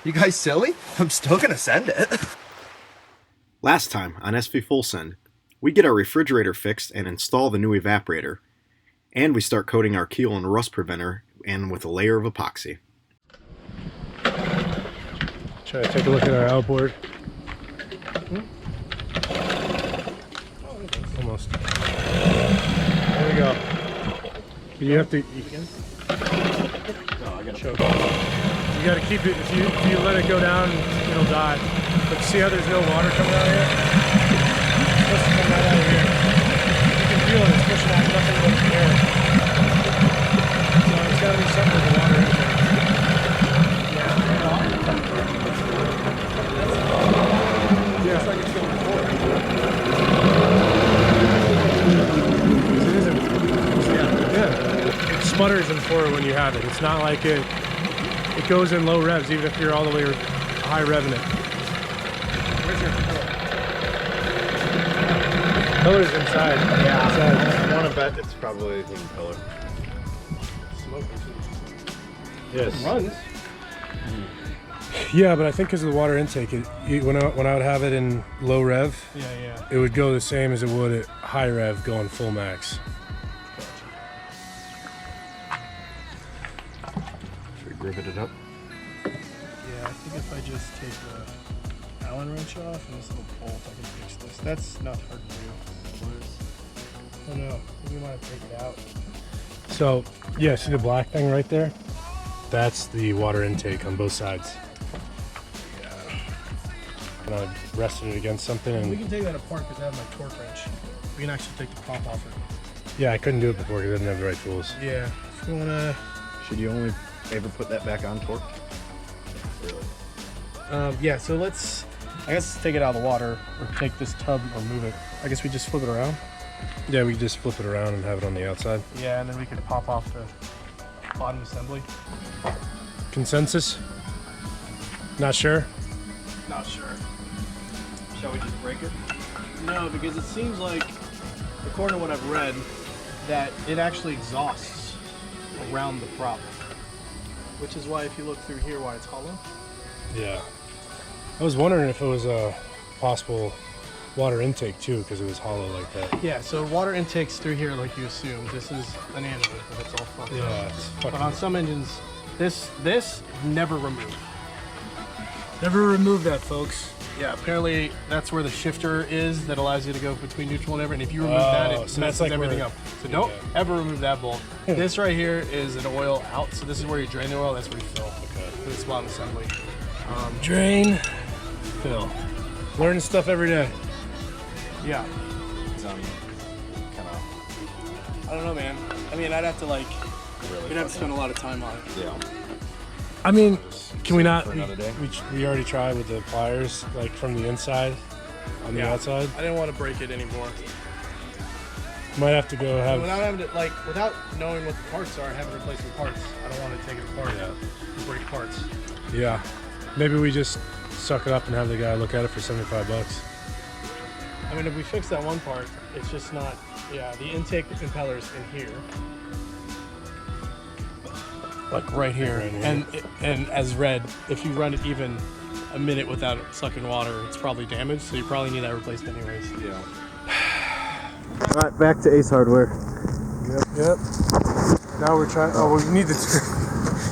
You guys silly? I'm still gonna send it. Last time on SV Full Send, we get our refrigerator fixed and install the new evaporator, and we start coating our keel in rust preventer and with a layer of epoxy. Try to take a look at our outboard. Almost. There we go. You have to. You can. Oh, I gotta choke. You got to keep it. If you let it go down, it'll die. But see how there's no water coming out here? It's supposed to come right out of here. You can feel it. It's pushing out nothing but air. So it's got to be something with the water intake. Yeah. It's like it's going forward. It isn't. Yeah. It sputters in forward when you have it. It's not like it goes in low revs, even if you're all the way high revving it. Where's your pillar? Pillar's inside. Yeah, inside. I want to bet it's probably the pillar. Smoking. Yes. It runs. Yeah, but I think because of the water intake, when I would have it in low rev, it would go the same as it would at high rev going full max. Should we rivet it up? Yeah, I think if I just take the Allen wrench off and this little bolt, I can fix this. That's not hard to do. Oh no, we want to take it out. So, yeah, see the black thing right there? That's the water intake on both sides. And I rested it against something. And we can take that apart because I have my torque wrench. We can actually take the pop off it. Yeah, I couldn't do it before because I didn't have the right tools. Yeah, if you wanna. Should you only ever put that back on torque? Really? Yeah. So let's. I guess take it out of the water, or take this tub, or move it. I guess we just flip it around. Yeah, we just flip it around and have it on the outside. Yeah, and then we can pop off the bottom assembly. Consensus? Not sure? Not sure. Shall we just break it? No, because it seems like, according to what I've read, that it actually exhausts around the prop. Which is why if you look through here, why it's hollow. Yeah. I was wondering if it was a possible water intake too, because it was hollow like that. Yeah, so water intakes through here like you assume. This is an anode, but it's all fucked up. Yeah, it's fucking. But on some engines, this never remove. Never remove that, folks. Yeah, apparently that's where the shifter is that allows you to go between neutral and ever. And if you remove that, it messes like everything up. So don't ever remove that bolt. This right here is an oil out. So this is where you drain the oil. That's where you fill. Okay. For this bottom assembly. Drain, fill. Learning stuff every day. Yeah. I don't know, man. I mean, I'd have to like. We'd have to spend a lot of time on it. Yeah. I mean, can we not? For another day? We already tried with the pliers, like from the inside on the outside. I didn't want to break it anymore. Might have to go have. Without having to, without knowing what the parts are, having replacement parts. I don't want to take it apart and break parts. Yeah. Maybe we just suck it up and have the guy look at it for $75. I mean, if we fix that one part, it's just not. Yeah, the intake impeller's in here. Like right here, and as read, if you run it even a minute without it sucking water, it's probably damaged, so you probably need that replaced anyways. Yeah. All right, back to Ace Hardware. Yep. Now we're trying. Oh, we need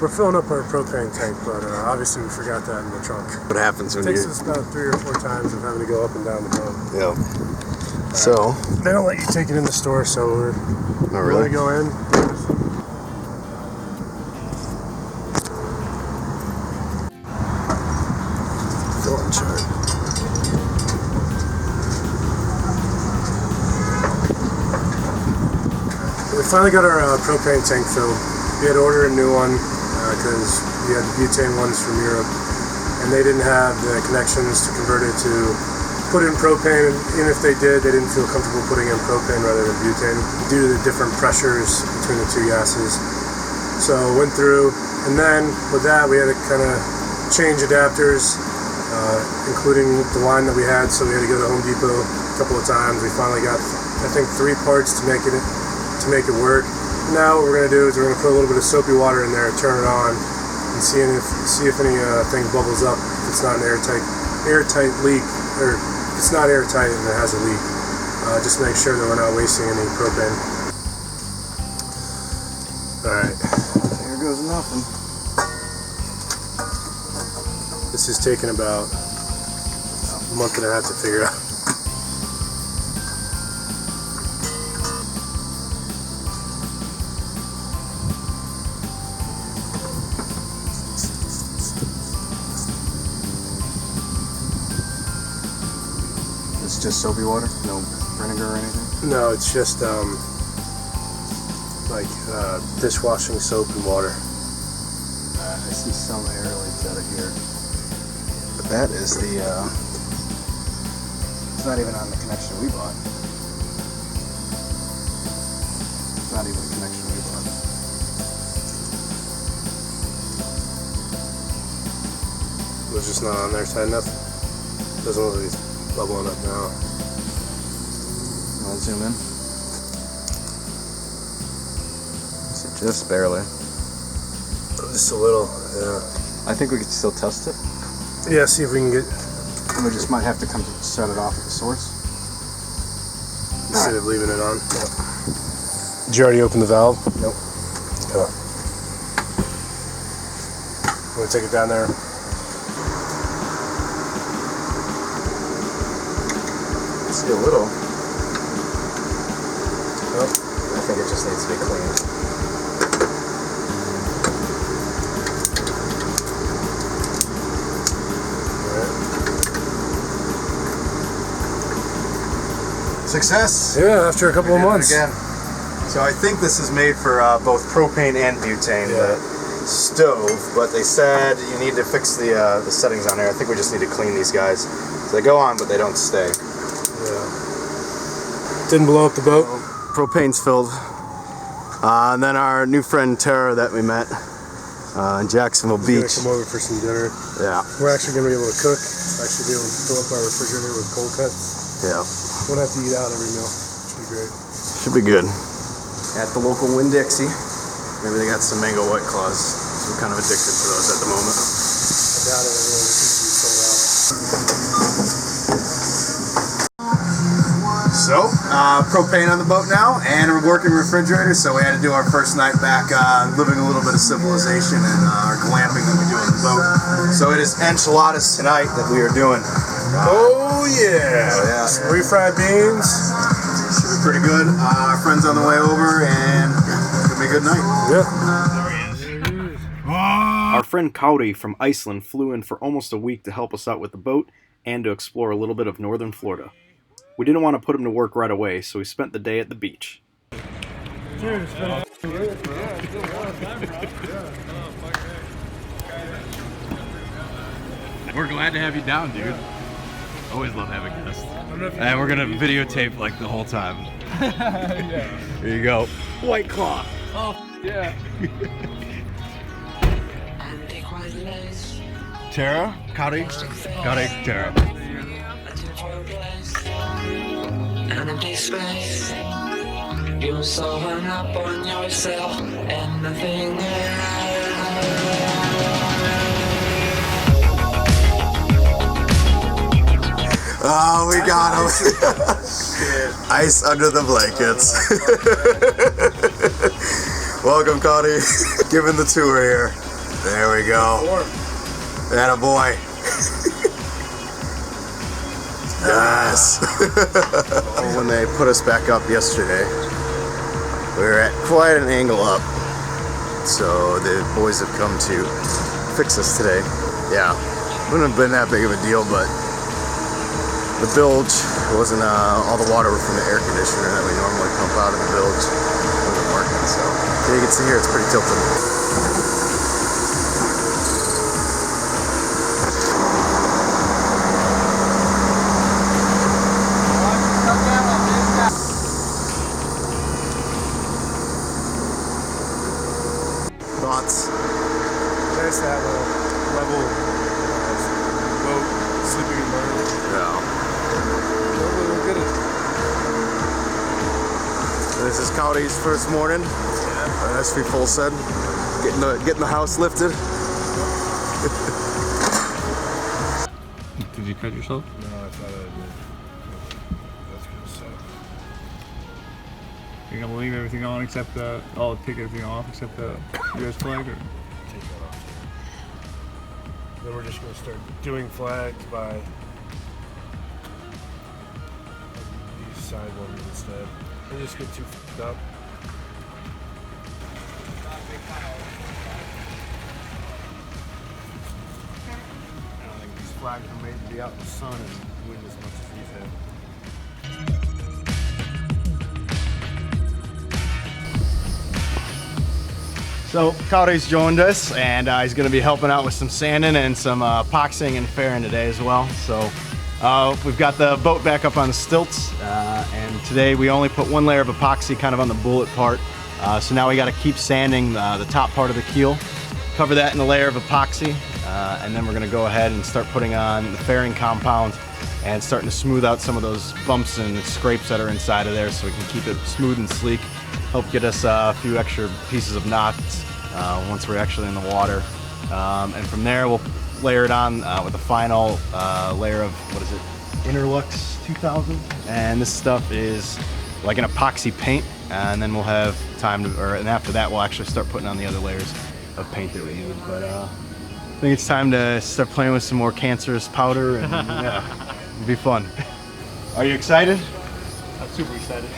we're filling up our propane tank, but obviously we forgot that in the trunk. What happens when it takes us about 3 or 4 times of having to go up and down the boat. Yeah. So they don't let you take it in the store, so we're really go in. We finally got our propane tank filled. We had to order a new one because we had butane ones from Europe, and they didn't have the connections to convert it to put in propane. And if they did, they didn't feel comfortable putting in propane rather than butane due to the different pressures between the two gases. So went through, and then with that we had to kind of change adapters, including the line that we had. So we had to go to Home Depot a couple of times. We finally got, I think, 3 parts to make it work. Now what we're going to do is we're going to put a little bit of soapy water in there, turn it on, and see if anything bubbles up. If it's not an airtight leak, or if it's not airtight and it has a leak. Just make sure that we're not wasting any propane. Alright. Here goes nothing. This is taking about a month and a half to figure out. It's just soapy water? No vinegar or anything? No, it's just dishwashing soap and water. I see some air leaks out of here. But that is the, it's not even on the connection we bought. It's not even the connection we bought. It was just not on there tight enough. Doesn't look like it's bubbling up now. I'll zoom in. So just barely. Just a little, yeah. I think we could still test it. Yeah, see if we can get... We just might have to come to shut it off at the source. Instead of leaving it on. Yeah. Did you already open the valve? Nope. Come on. Want to take it down there? See a little. Nope. I think it just needs to be cleaned. Success! Yeah, after a couple of months. Again. So I think this is made for both propane and butane, the stove, but they said you need to fix the settings on there. I think we just need to clean these guys. So they go on, but they don't stay. Yeah. Didn't blow up the boat? Propane's filled. And then our new friend Tara that we met in Jacksonville Beach. She's gonna come over for some dinner. Yeah. We're actually gonna be able to cook. Actually be able to fill up our refrigerator with cold cuts. Yeah. Won't have to eat out every meal. Should be great. Should be good. At the local Winn-Dixie. Maybe they got some mango White Claws. So we're kind of addicted to those at the moment. I doubt it. Everyone seems to be sold out. So, propane on the boat now, and a working refrigerator, so we had to do our first night back living a little bit of civilization and our glamping that we do on the boat. So it is enchiladas tonight that we are doing. Oh yeah! Some refried beans. Should be pretty good. Our friend's on the way over, and it's gonna be a good night. Yeah. Our friend Kari from Iceland flew in for almost a week to help us out with the boat and to explore a little bit of northern Florida. We didn't want to put him to work right away, so we spent the day at the beach. We're glad to have you down, dude. Always love having guests. And we're gonna videotape like the whole time. Yeah. Here you go. White Claw. Oh, yeah. Tara? Kari? Kari, Tara. An empty space. You're so hung up on yourself and nothing else. Oh, we got him. Ice under the blankets. Welcome, Cody. Giving the tour here. There we go. Atta boy. Yes. When they put us back up yesterday, we were at quite an angle up. So the boys have come to fix us today. Yeah, wouldn't have been that big of a deal, but the bilge wasn't, all the water from the air conditioner that we normally pump out of the bilge wasn't working, so you can see here it's pretty tilted. Thoughts? Nice to have a level boat sleeping in the Yeah. This is Cody's first morning. As we full said, getting the house lifted. Did you cut yourself? No, I thought I did. That's good stuff. You're gonna leave everything on except the. Oh, take everything off except the US flag, or? Take that off. Then we're just gonna start doing flags by these side ones instead. They just get too f***ed up. I don't think these flags are made to be out in the sun and wind as much as these have. So Kari's joined us, and he's going to be helping out with some sanding and some epoxying and fairing today as well. So we've got the boat back up on the stilts, and today we only put one layer of epoxy kind of on the bullet part. So now we got to keep sanding the top part of the keel, cover that in a layer of epoxy, and then we're going to go ahead and start putting on the fairing compound and starting to smooth out some of those bumps and scrapes that are inside of there so we can keep it smooth and sleek. Help get us a few extra pieces of knots once we're actually in the water. And from there we'll layer it on with a final layer of, what is it, Interlux 2000. And this stuff is like an epoxy paint, and then we'll have time to, and after that we'll actually start putting on the other layers of paint that we use. But I think it's time to start playing with some more cancerous powder, and yeah, it'll be fun. Are you excited? I'm super excited.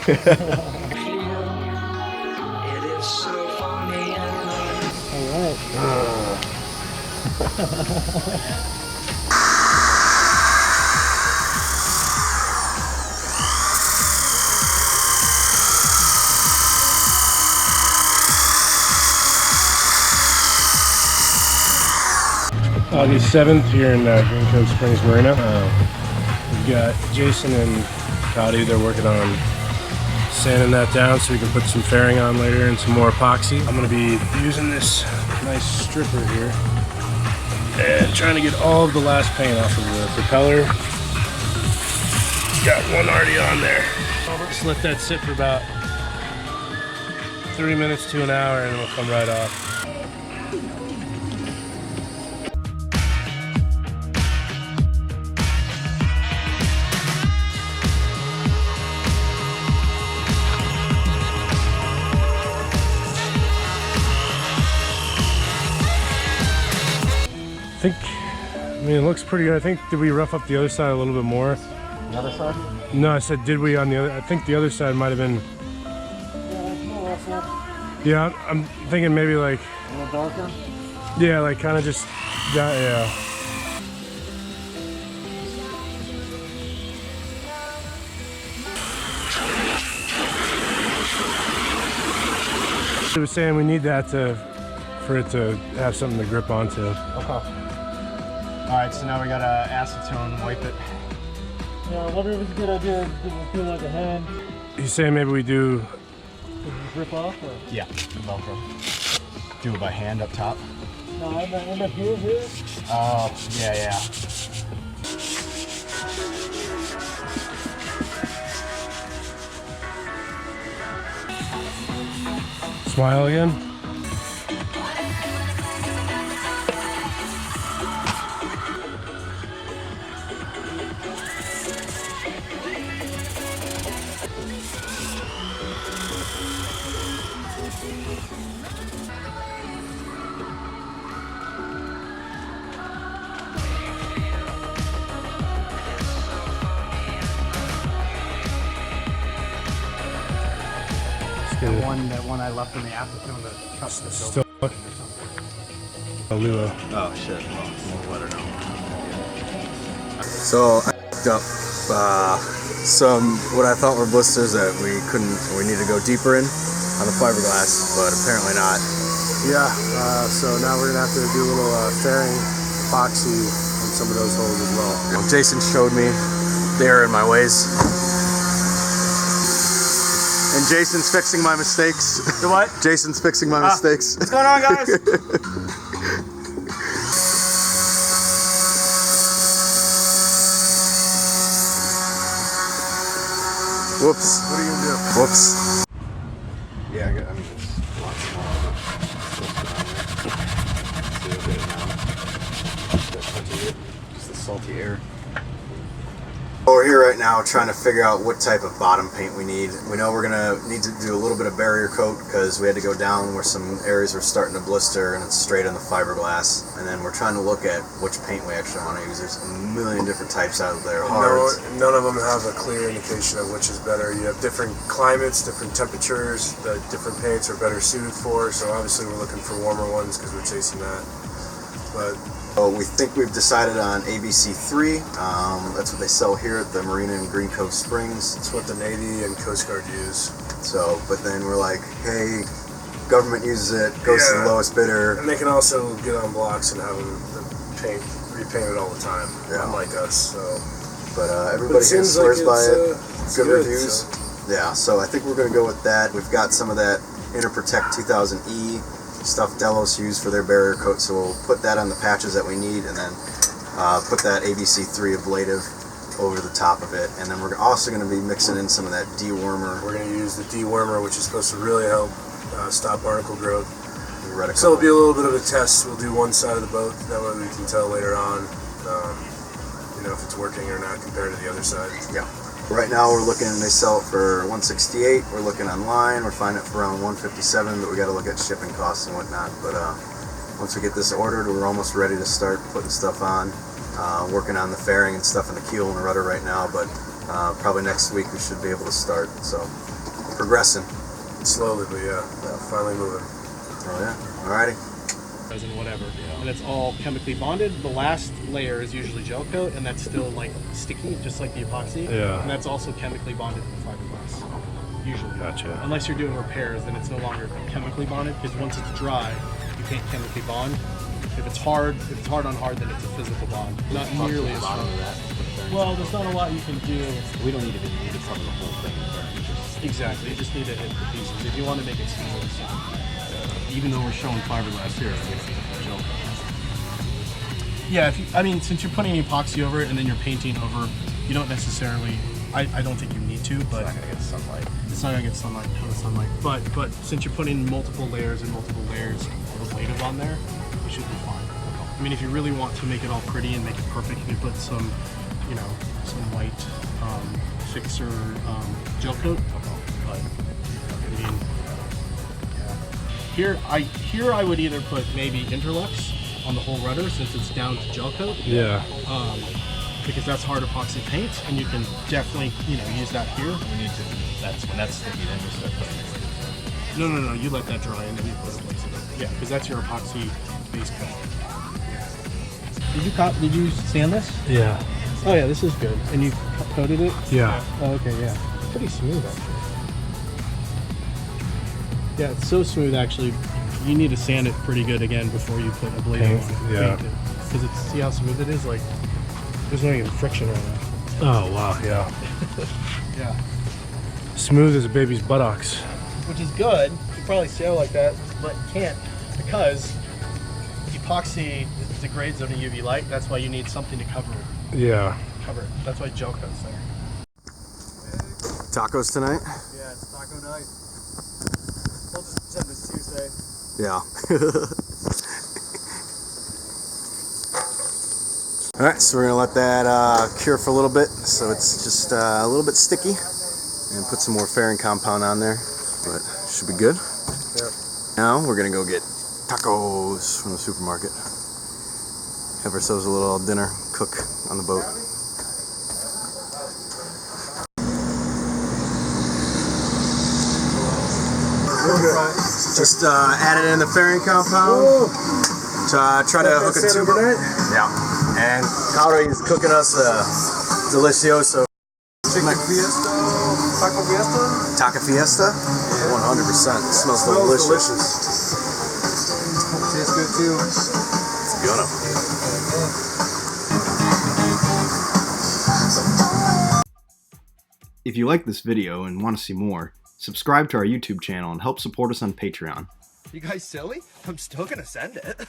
August 7th here in Green Cove Springs Marina. We've got Jason and Kari. They're working on sanding that down so we can put some fairing on later and some more epoxy. I'm going to be using this nice stripper here and trying to get all of the last paint off of the propeller. Got one already on there. Just let that sit for about 30 minutes to an hour and it'll come right off. I mean, it looks pretty good. I think, did we rough up the other side a little bit more? The other side? No, I said, did we on the other? I think the other side might have been. Yeah, I'm thinking maybe like. A little darker? Yeah, like kind of just. Yeah. I was saying we need that for it to have something to grip onto. Okay. Alright, so now we gotta acetone wipe it. Yeah, I wonder if it's a good idea to do like a hand. He's saying maybe we do. Rip off? Or? Yeah, Velcro. Do it by hand up top. No, end up here? Oh, yeah. Smile again. That one I left in the acetone to cut the Still. A Lua. Oh shit, well, we'll let her know. So I picked up some what I thought were blisters that we need to go deeper in on the fiberglass, but apparently not. Yeah, so now we're gonna have to do a little fairing epoxy on some of those holes as well. Well, Jason showed me the error in my ways. And Jason's fixing my mistakes. The what? Jason's fixing my mistakes. What's going on, guys? Whoops. What are you gonna do? Whoops. Yeah, I mean, there's lots more of it. See, look at it now. Just the salty air. We're here right now trying to figure out what type of bottom paint we need. We know we're gonna need to do a little bit of barrier coat because we had to go down where some areas were starting to blister and it's straight on the fiberglass. And then we're trying to look at which paint we actually want to use. There's a million different types out there. Hards. None of them have a clear indication of which is better. You have different climates, different temperatures that different paints are better suited for. So obviously we're looking for warmer ones because we're chasing that. But we think we've decided on ABC3. That's what they sell here at the marina in Green Cove Springs. it's what the Navy and Coast Guard use. So, but then we're like, hey, government uses it, goes to the lowest bidder. And they can also get on blocks and have them repainted all the time, unlike us. So. But everybody here swears by it. Good reviews. So. Yeah, so I think we're going to go with that. We've got some of that Interprotect 2000E stuff Delos used for their barrier coat, so we'll put that on the patches that we need, and then put that ABC3 ablative over the top of it. And then we're also going to be mixing in some of that dewormer. We're going to use the dewormer, which is supposed to really help stop barnacle growth. So it'll be a little bit of a test. We'll do one side of the boat, that way we can tell later on if it's working or not compared to the other side. Yeah. Right now we're looking, they sell it for $168. We're looking online, we're finding it for around $157, but we got to look at shipping costs and whatnot. But once we get this ordered, we're almost ready to start putting stuff on. Working on the fairing and stuff in the keel and the rudder right now, but probably next week we should be able to start. So progressing. Slowly, but yeah, finally moving. Oh yeah, alrighty. And whatever, and it's all chemically bonded. The last layer is usually gel coat, and that's still like sticky, just like the epoxy. Yeah. And that's also chemically bonded to the fiberglass. Usually. Gotcha. Unless you're doing repairs, then it's no longer chemically bonded, because once it's dry, you can't chemically bond. If it's hard on hard, then it's a physical bond. Not nearly as strong. Well, there's not a lot you can do. We don't need to cover the whole thing. Exactly. You just need to hit the pieces if you want to make it smooth. Even though we're showing fiberglass here, Yeah, since you're putting epoxy over it and then you're painting over, you don't necessarily. I don't think you need to, but it's not gonna get sunlight. It's not gonna get sunlight, ton of sunlight. But since you're putting multiple layers of ablative on there, you should be fine. I mean, if you really want to make it all pretty and make it perfect, you can put some, some white fixer gel coat. But Here I would either put maybe Interlux on the whole rudder since it's down to gel coat. Yeah. Because that's hard epoxy paint, and you can definitely use that here. We need to. When that's sticky, then we start putting it. No. You let that dry and then you put it place in it. Yeah, because that's your epoxy base coat. Did you sand this? Yeah. Oh yeah, this is good. And you coated it? Yeah. Oh, okay, yeah. It's pretty smooth actually. Yeah, it's so smooth actually. You need to sand it pretty good again before you put a blade on it. Yeah. Because see how smooth it is? Like, there's not even friction right now. Oh wow, yeah. Yeah. Smooth as a baby's buttocks. Which is good. You could probably sail like that, but you can't because epoxy degrades under UV light. That's why you need something to cover it. Yeah. That's why gel coat's there. Tacos tonight? Yeah, it's taco night. We'll just pretend it's Tuesday. Yeah. Alright, so we're going to let that cure for a little bit so it's just a little bit sticky and put some more fairing compound on there, but should be good. Yep. Now we're going to go get tacos from the supermarket. Have ourselves a little dinner cook on the boat. Just added in the fairing compound to try to hook it to it. Yeah. And Kari is cooking us a delicioso Chicken fiesta, taco fiesta. taco fiesta. 100%. It smells delicious. Tastes good too. It's gonna. If you like this video and want to see more, subscribe to our YouTube channel and help support us on Patreon. You guys silly? I'm still gonna send it.